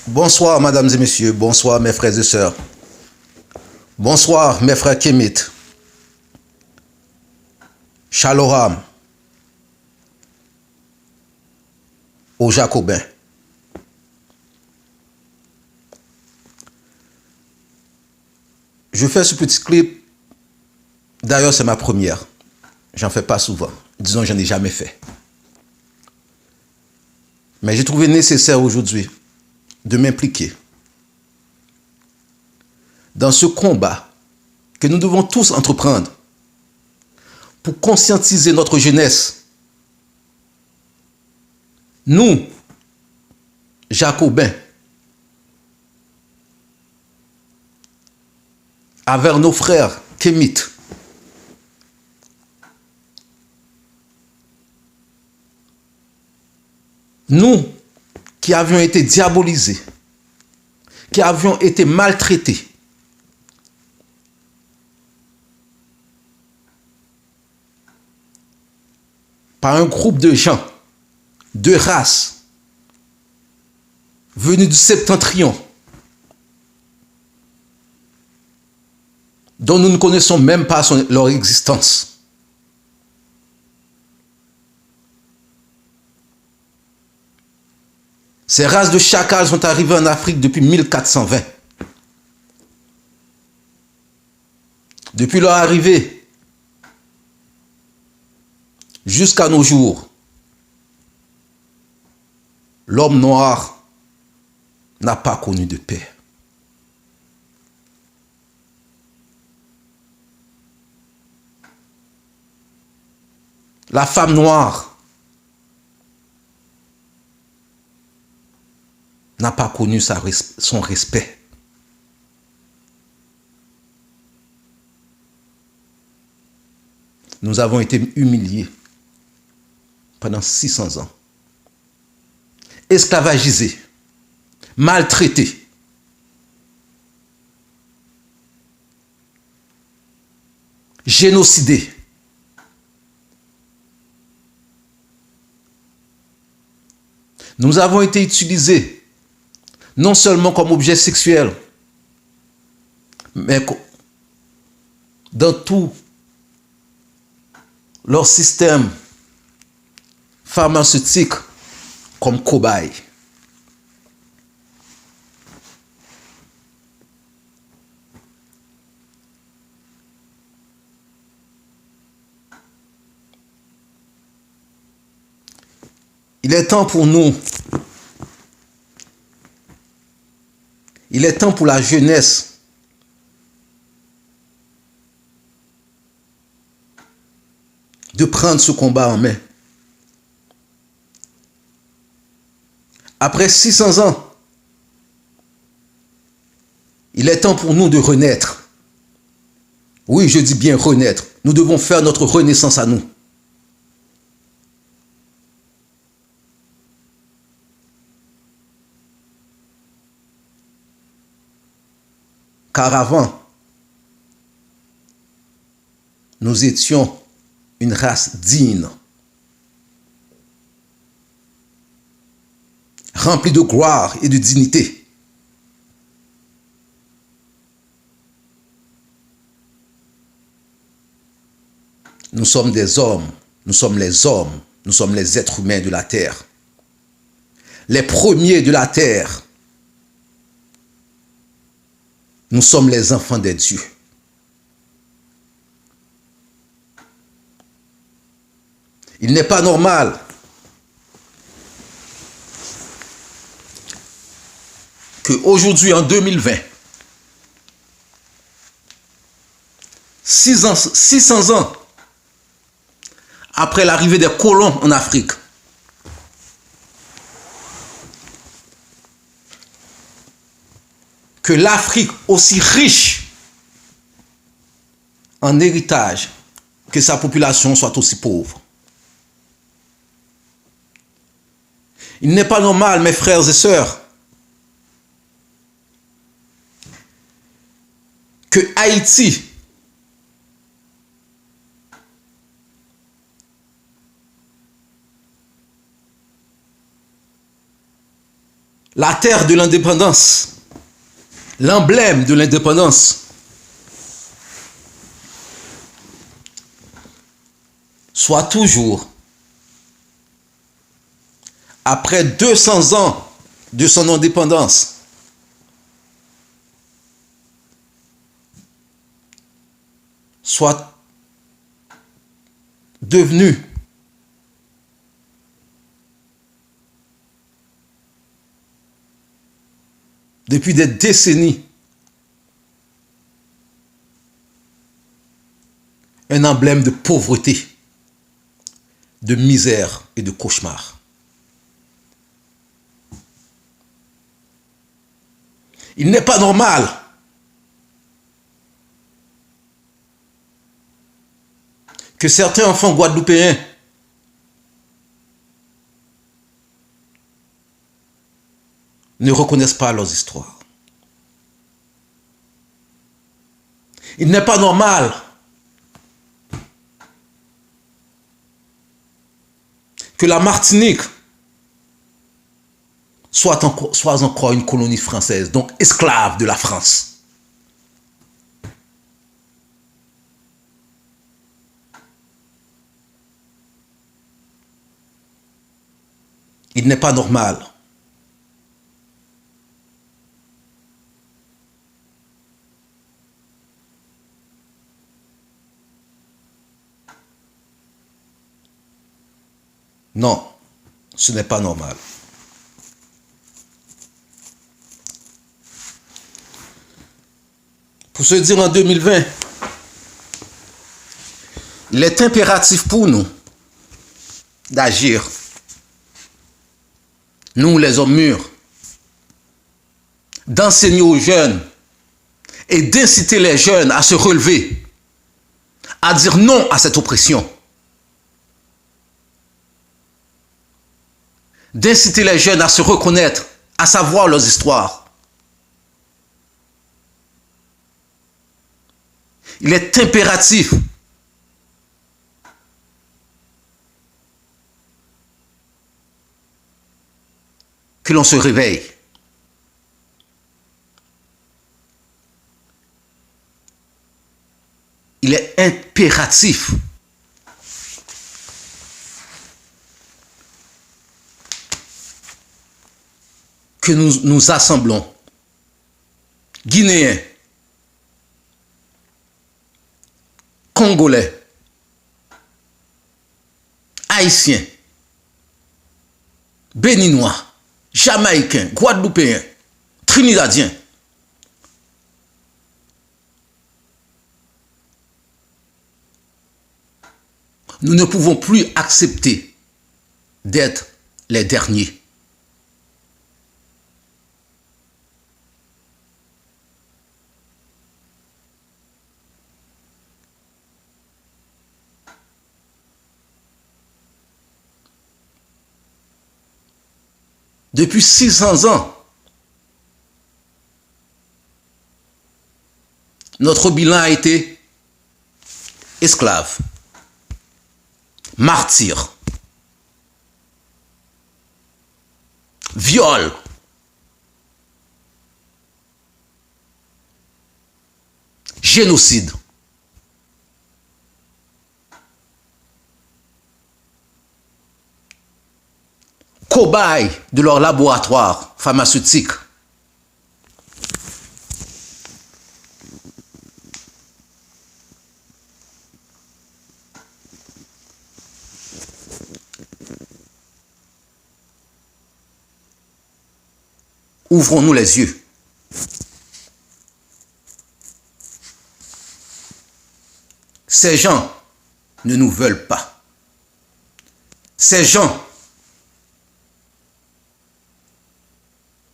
Bonsoir, mesdames et messieurs. Bonsoir, mes frères et sœurs. Bonsoir, mes frères kémites. Chaloram aux Jacobins. Je fais ce petit clip. D'ailleurs, c'est ma première. J'en fais pas souvent. Disons, je n'en ai jamais fait. Mais j'ai trouvé nécessaire aujourd'hui de m'impliquer dans ce combat que nous devons tous entreprendre pour conscientiser notre jeunesse. Nous, Jacobins, avec nos frères kémites, nous qui avions été diabolisés, qui avions été maltraités, par un groupe de gens, de races, venus du septentrion, dont nous ne connaissons même pas leur existence. Ces races de chacals sont arrivées en Afrique depuis 1420. Depuis leur arrivée jusqu'à nos jours, l'homme noir n'a pas connu de paix. La femme noire n'a pas connu son respect. Nous avons été humiliés pendant 600 ans, esclavagisés, maltraités. Génocidés. Nous avons été utilisés non seulement comme objet sexuel, mais dans tout leur système pharmaceutique comme cobaye. Il est temps pour nous, il est temps pour la jeunesse de prendre ce combat en main. Après 600 ans, il est temps pour nous de renaître. Oui, je dis bien renaître. Nous devons faire notre renaissance à nous. Car avant, nous étions une race digne, remplie de gloire et de dignité. Nous sommes des hommes, nous sommes les hommes, nous sommes les êtres humains de la terre. Les premiers de la terre. Nous sommes les enfants des dieux. Il n'est pas normal qu'aujourd'hui, en 2020, 600 ans après l'arrivée des colons en Afrique, que l'Afrique, aussi riche en héritage, que sa population soit aussi pauvre. Il n'est pas normal, mes frères et sœurs, que Haïti, la terre de l'indépendance, l'emblème de l'indépendance, soit toujours, après 200 ans de son indépendance, soit devenu depuis des décennies un emblème de pauvreté, de misère et de cauchemar. Il n'est pas normal que certains enfants guadeloupéens ne reconnaissent pas leurs histoires. Il n'est pas normal que la Martinique soit encore une colonie française, donc esclave de la France. Il n'est pas normal non, ce n'est pas normal. Pour se dire en 2020, il est impératif pour nous d'agir, nous les hommes mûrs, d'enseigner aux jeunes et d'inciter les jeunes à se relever, à dire non à cette oppression, d'inciter les jeunes à se reconnaître, à savoir leurs histoires. Il est impératif que l'on se réveille. Il est impératif que nous nous assemblons, Guinéens, Congolais, Haïtiens, Béninois, Jamaïcains, Guadeloupéens, Trinidadiens. Nous ne pouvons plus accepter d'être les derniers. Depuis 600 ans, notre bilan a été esclave, martyr, viol, génocide. Cobayes de leur laboratoire pharmaceutique. Ouvrons-nous les yeux. Ces gens ne nous veulent pas. Ces gens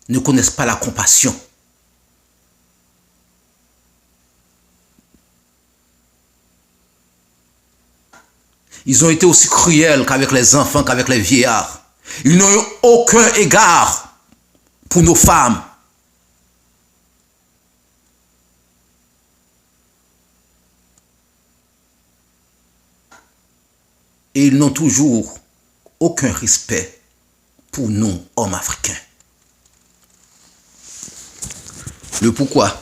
ne connaissent pas la compassion. Ils ont été aussi cruels qu'avec les enfants, qu'avec les vieillards. Ils n'ont eu aucun égard pour nos femmes. Et ils n'ont toujours aucun respect pour nous, hommes africains. Le pourquoi?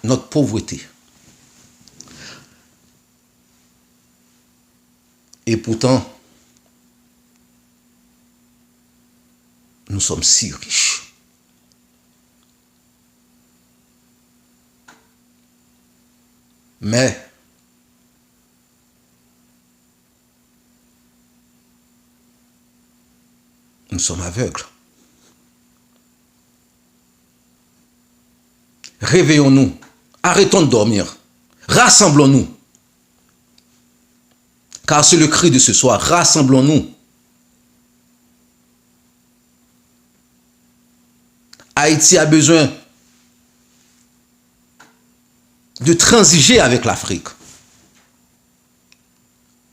Notre pauvreté. Et pourtant, nous sommes si riches. Mais nous sommes aveugles. Réveillons-nous. Arrêtons de dormir. Rassemblons-nous. Car c'est le cri de ce soir. Rassemblons-nous. Haïti a besoin de transiger avec l'Afrique.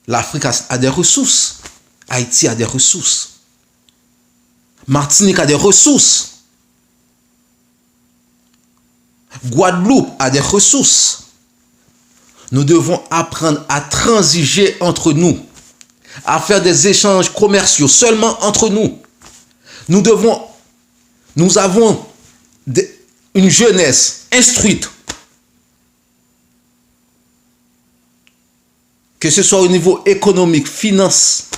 L'Afrique a des ressources. Haïti a des ressources. Martinique a des ressources. Guadeloupe a des ressources. Nous devons apprendre à transiger entre nous, à faire des échanges commerciaux seulement entre nous. Nous avons une jeunesse instruite, que ce soit au niveau économique, finance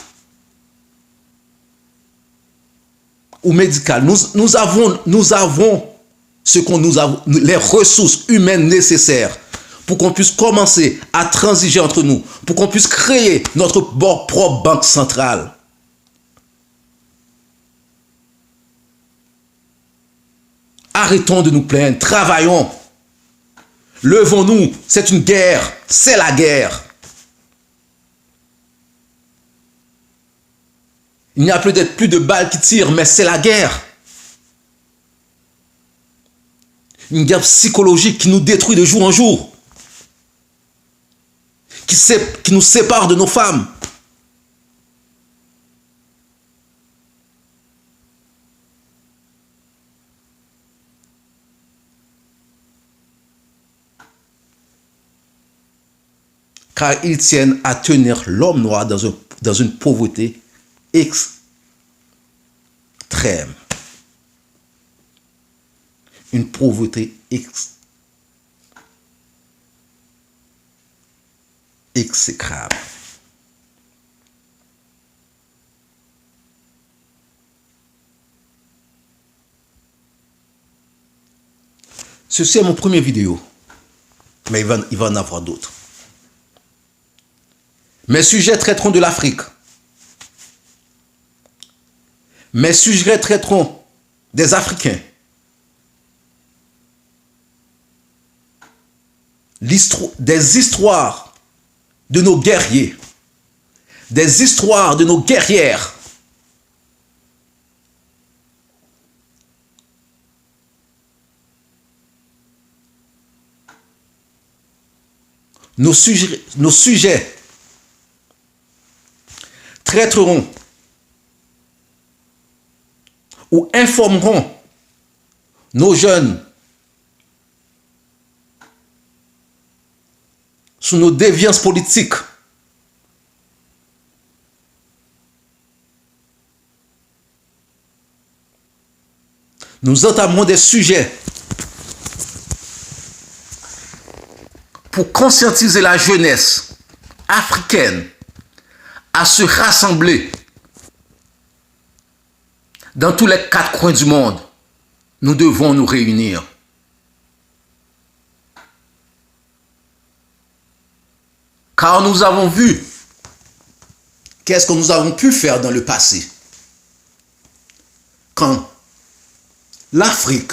ou médical. Nous avons les ressources humaines nécessaires pour qu'on puisse commencer à transiger entre nous, pour qu'on puisse créer notre propre banque centrale. Arrêtons de nous plaindre, travaillons. Levons-nous, c'est une guerre, c'est la guerre. Il n'y a peut-être plus de balles qui tirent, mais c'est la guerre. Une guerre psychologique qui nous détruit de jour en jour. Qui nous sépare de nos femmes. Car ils tiennent à tenir l'homme noir dans une pauvreté extrême. Une pauvreté exécrable. Ceci est mon premier vidéo, mais il va en avoir d'autres. Mes sujets traiteront de l'Afrique. Mes sujets traiteront des Africains. Des histoires de nos guerriers. Des histoires de nos guerrières. Nos sujets traiteront ou informeront nos jeunes sur nos déviances politiques. Nous entamerons des sujets pour conscientiser la jeunesse africaine à se rassembler dans tous les 4 coins du monde. Nous devons nous réunir. Car nous avons vu qu'est-ce que nous avons pu faire dans le passé. Quand l'Afrique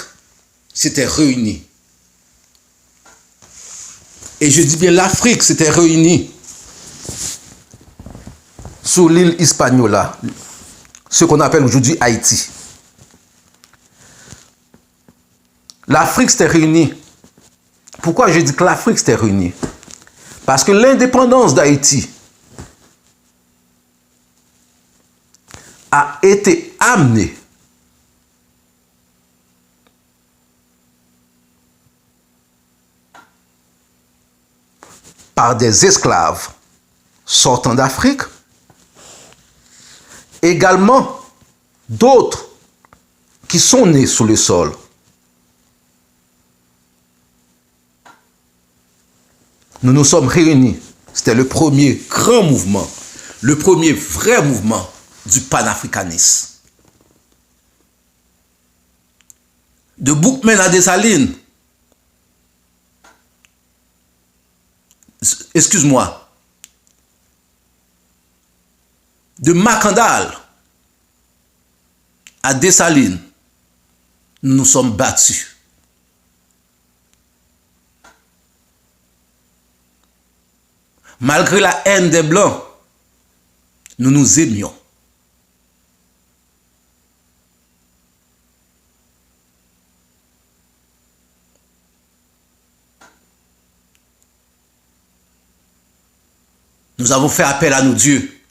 s'était réunie. Et je dis bien l'Afrique s'était réunie sur l'île Hispaniola, ce qu'on appelle aujourd'hui Haïti. L'Afrique s'était réunie. Pourquoi je dis que l'Afrique s'était réunie? Parce que l'indépendance d'Haïti a été amenée par des esclaves sortant d'Afrique, également d'autres qui sont nés sur le sol. Nous nous sommes réunis. C'était le premier grand mouvement, le premier vrai mouvement du panafricanisme. De Boukmen à Dessalines, excuse-moi, de Macandal à Dessalines, nous nous sommes battus. Malgré la haine des Blancs, nous nous aimions. Nous avons fait appel à nos dieux.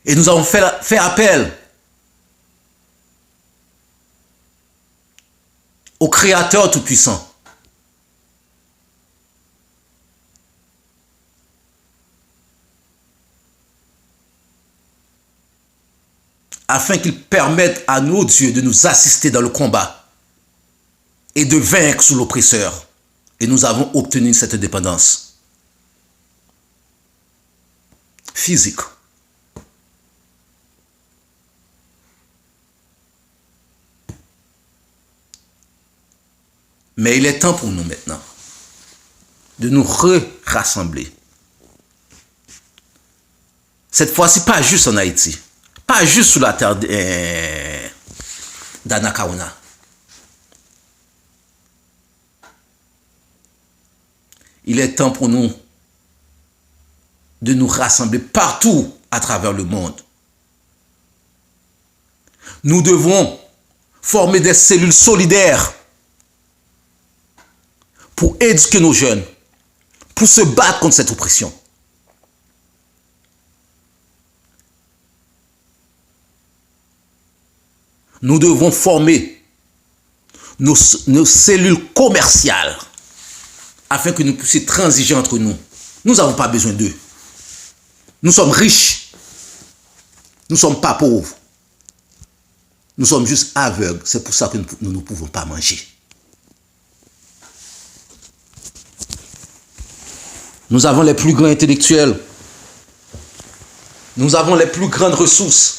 Et nous avons fait appel au Créateur Tout-Puissant. Afin qu'il permette à nos dieux de nous assister dans le combat et de vaincre sous l'oppresseur. Et nous avons obtenu cette indépendance physique. Mais il est temps pour nous maintenant de nous rassembler. Cette fois-ci, pas juste en Haïti. Pas juste sous la terre d'Anakaona. Il est temps pour nous de nous rassembler partout à travers le monde. Nous devons former des cellules solidaires pour éduquer nos jeunes, pour se battre contre cette oppression. Nous devons former nos cellules commerciales afin que nous puissions transiger entre nous. Nous n'avons pas besoin d'eux. Nous sommes riches. Nous ne sommes pas pauvres. Nous sommes juste aveugles. C'est pour ça que nous ne pouvons pas manger. Nous avons les plus grands intellectuels. Nous avons les plus grandes ressources.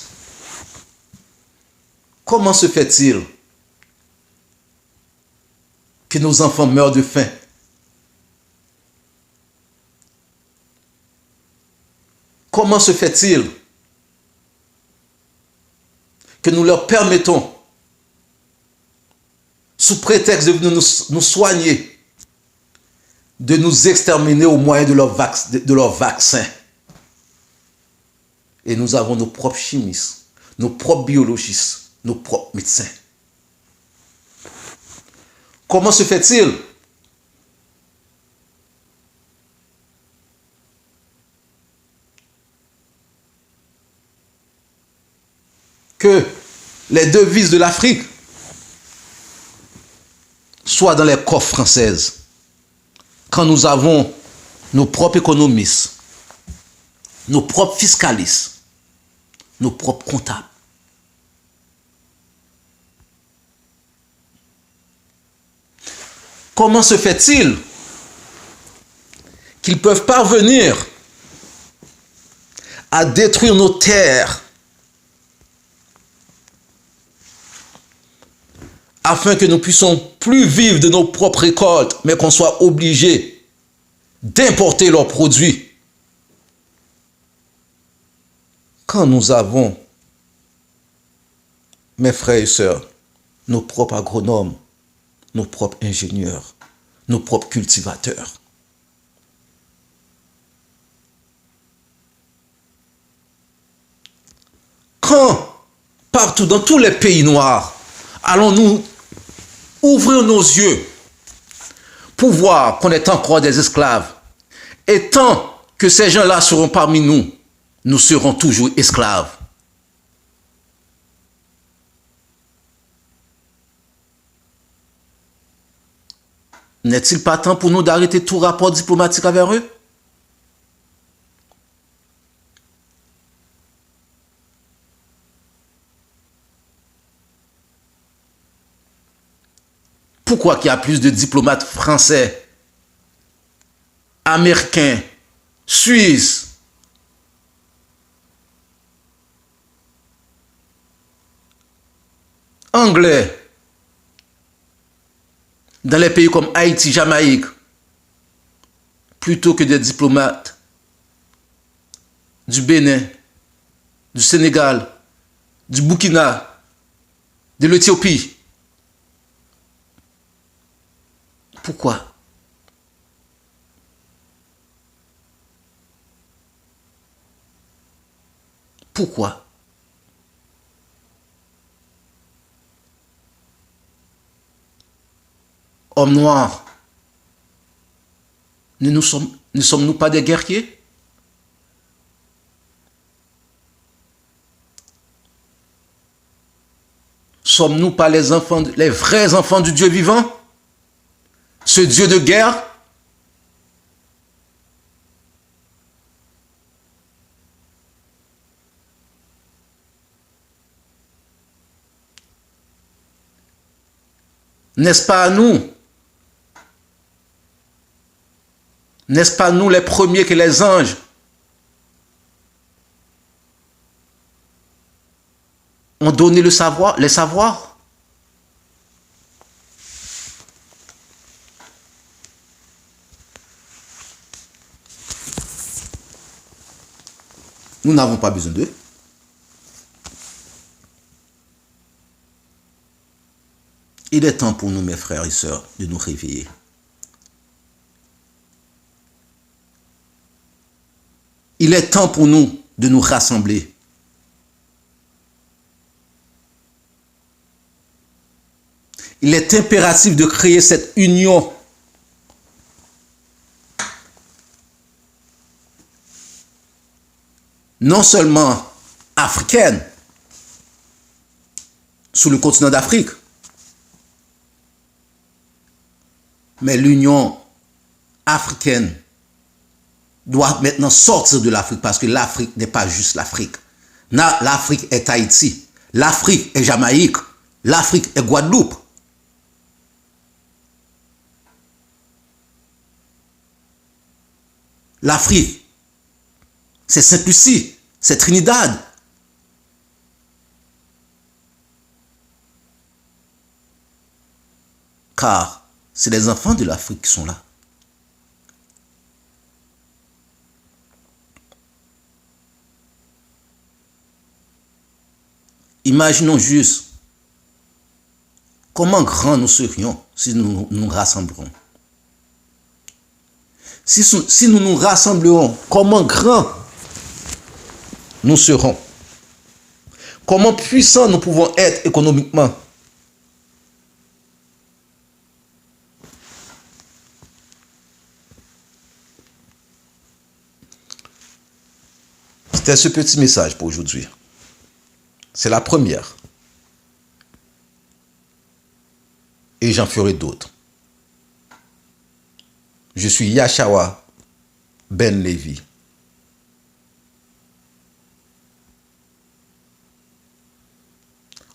Comment se fait-il que nos enfants meurent de faim? Comment se fait-il que nous leur permettons, sous prétexte de venir nous soigner, de nous exterminer au moyen de leur vaccin? Et nous avons nos propres chimistes, nos propres biologistes, nos propres médecins. Comment se fait-il que les devises de l'Afrique soient dans les coffres françaises quand nous avons nos propres économistes, nos propres fiscalistes, nos propres comptables? Comment se fait-il qu'ils peuvent parvenir à détruire nos terres afin que nous puissions plus vivre de nos propres récoltes, mais qu'on soit obligés d'importer leurs produits? Quand nous avons, mes frères et sœurs, nos propres agronomes, nos propres ingénieurs, nos propres cultivateurs. Quand, partout dans tous les pays noirs, allons-nous ouvrir nos yeux pour voir qu'on est encore des esclaves? Et tant que ces gens-là seront parmi nous, nous serons toujours esclaves. N'est-il pas temps pour nous d'arrêter tout rapport diplomatique avec eux? Pourquoi qu'il y a plus de diplomates français, américains, suisses, anglais, dans les pays comme Haïti, Jamaïque, plutôt que des diplomates du Bénin, du Sénégal, du Burkina, de l'Éthiopie? Pourquoi? Pourquoi? Hommes noirs, ne sommes-nous pas des guerriers? Sommes-nous pas les enfants, les vrais enfants du Dieu vivant? Ce Dieu de guerre? N'est-ce pas à nous? N'est-ce pas nous les premiers que les anges ont donné le savoir, les savoirs? Nous n'avons pas besoin d'eux. Il est temps pour nous, mes frères et sœurs, de nous réveiller. Il est temps pour nous de nous rassembler. Il est impératif de créer cette union. Non seulement africaine, sous le continent d'Afrique, mais l'Union africaine doit maintenant sortir de l'Afrique parce que l'Afrique n'est pas juste l'Afrique. L'Afrique est Haïti, l'Afrique est Jamaïque, l'Afrique est Guadeloupe. L'Afrique, c'est Sainte-Lucie, c'est Trinidad. Car c'est les enfants de l'Afrique qui sont là. Imaginons juste comment grands nous serions si nous nous rassemblons. Si nous nous rassemblons, comment grands nous serons? Comment puissants nous pouvons être économiquement? C'était ce petit message pour aujourd'hui. C'est la première. Et j'en ferai d'autres. Je suis Yashawa Ben Levi.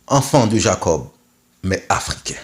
Enfant de Jacob, mais africain.